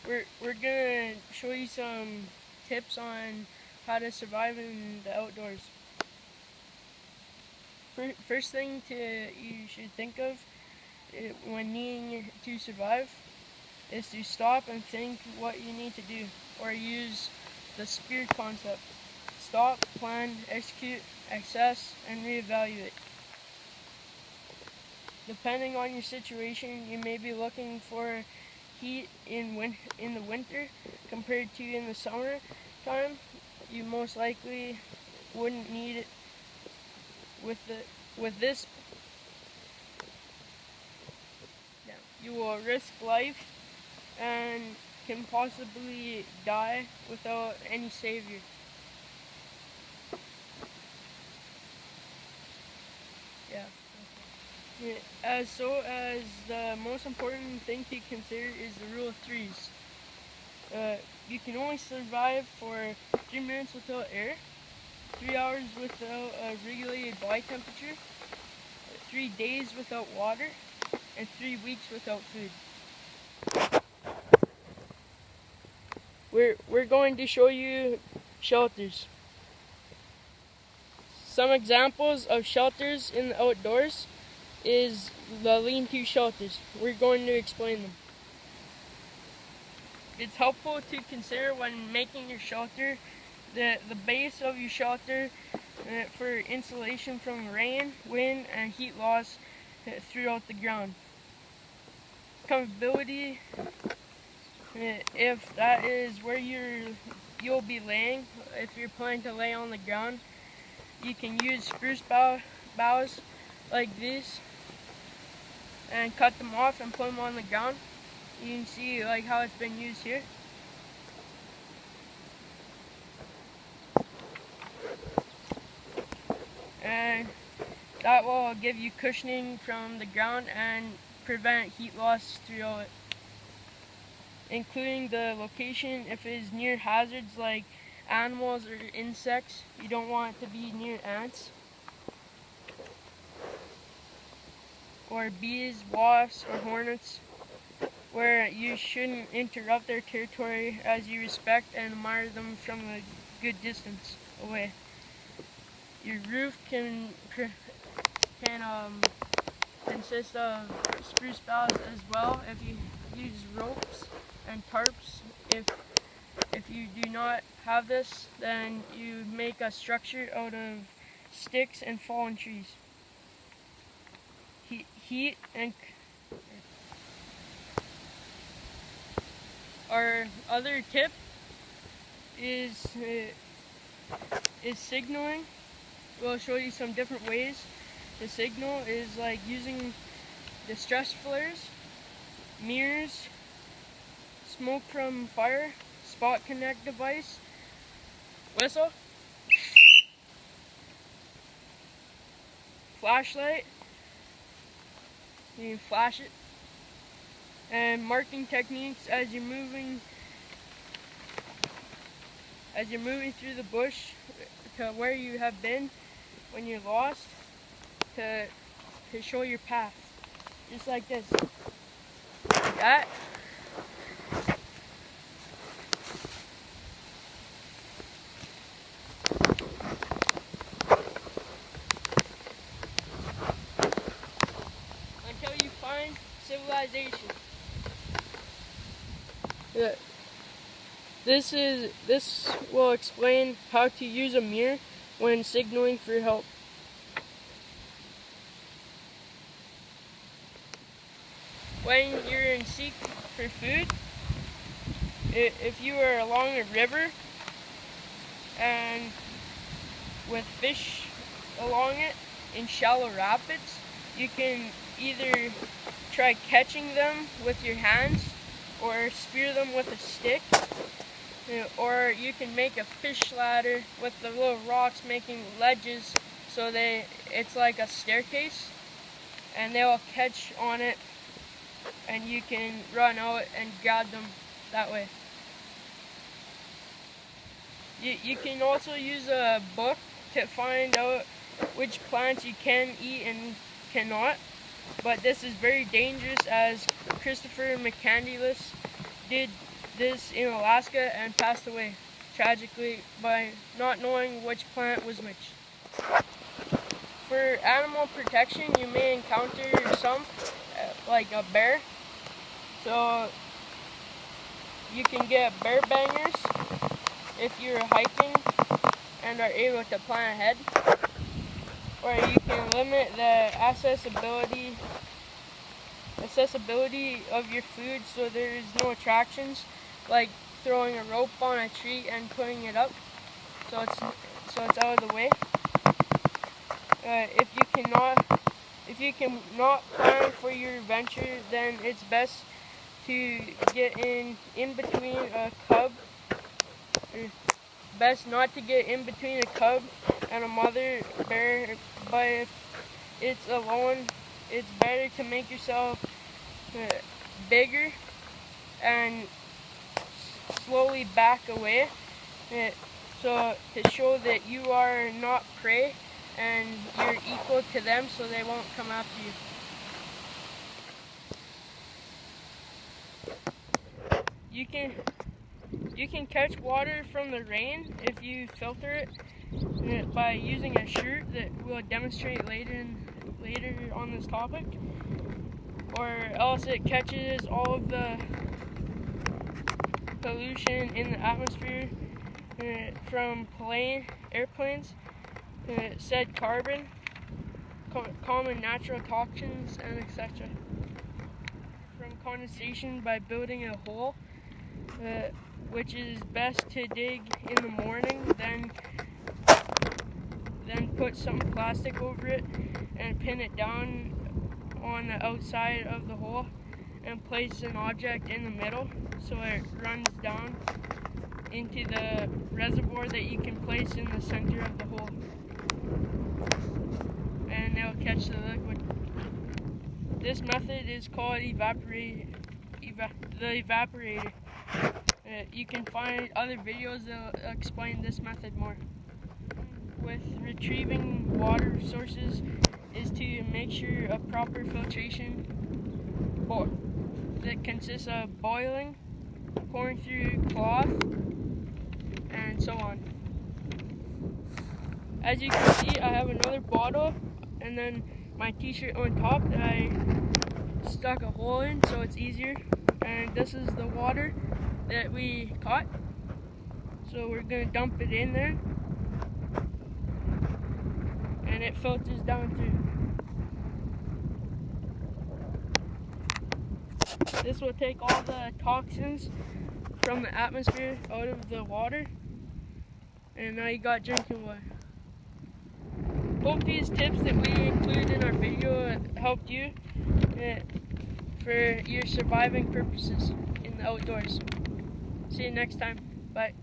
We're gonna show you some tips on how to survive in the outdoors. First thing you should think of when needing to survive is to stop and think what you need to do, or use the SPEAR concept. Stop, plan, execute, assess, and reevaluate. Depending on your situation, you may be looking for heat in the winter compared to in the summer time. You most likely wouldn't need it with this. You will risk life and can possibly die without any savior. Yeah. As the most important thing to consider is the rule of threes. You can only survive for 3 minutes without air, 3 hours without a regulated body temperature, 3 days without water, and 3 weeks without food. We're going to show you shelters. Some examples of shelters in the outdoors is the lean-to shelters. We're going to explain them. It's helpful to consider when making your shelter the base of your shelter for insulation from rain, wind, and heat loss throughout the ground. Comfortability, if that is where you'll be laying, if you're planning to lay on the ground, you can use spruce boughs like this and cut them off and put them on the ground. You can see like how it's been used here. And that will give you cushioning from the ground and prevent heat loss throughout it. Including the location, if it is near hazards like animals or insects, you don't want it to be near ants or bees, wasps, or hornets, where you shouldn't interrupt their territory as you respect and admire them from a good distance away. Your roof can consist of spruce boughs as well if you use ropes and tarps. If you do not have this, then you make a structure out of sticks and fallen trees. Heat and our other tip is signaling. We'll show you some different ways to signal. Is like using distress flares, mirrors, smoke from fire, spot connect device, whistle, flashlight, you can flash it, and marking techniques as you're moving through the bush to where you have been when you're lost, to show your path, just like this, like that. Until you find civilization. Yeah. This will explain how to use a mirror when signaling for help. When you're in seek for food, if you are along a river and with fish along it in shallow rapids, you can either try catching them with your hands or spear them with a stick, or you can make a fish ladder with the little rocks making ledges so it's like a staircase, and they will catch on it and you can run out and grab them that way. You can also use a book to find out which plants you can eat and cannot, but this is very dangerous, as Christopher McCandless did this in Alaska and passed away tragically by not knowing which plant was which. For animal protection, you may encounter some, like a bear. So you can get bear bangers if you're hiking and are able to plan ahead. Or you can limit the accessibility of your food so there is no attractions, like throwing a rope on a tree and putting it up so it's out of the way. If you cannot plan for your venture, then it's best to get in between a cub. Best not to get in between a cub and a mother bear, but if it's alone, it's better to make yourself bigger and slowly back away, so to show that you are not prey and you're equal to them, so they won't come after you. You can catch water from the rain if you filter it by using a shirt that we'll demonstrate later on this topic, or else it catches all of the pollution in the atmosphere from airplanes, said carbon, common natural toxins, and etc. From condensation by building a hole, which is best to dig in the morning, then put some plastic over it and pin it down on the outside of the hole and place an object in the middle so it runs down into the reservoir that you can place in the center of the hole, and it'll catch the liquid. This method is called the evaporator. You can find other videos that will explain this method more. With retrieving water sources is to make sure a proper filtration that consists of boiling, pouring through cloth, and so on. As you can see, I have another bottle and then my t-shirt on top that I stuck a hole in so it's easier, and this is the water that we caught, so we're going to dump it in there and it filters down through. This will take all the toxins from the atmosphere out of the water, and now you got drinking water. Hope these tips that we included in our video helped you for your surviving purposes in the outdoors. See you next time. Bye.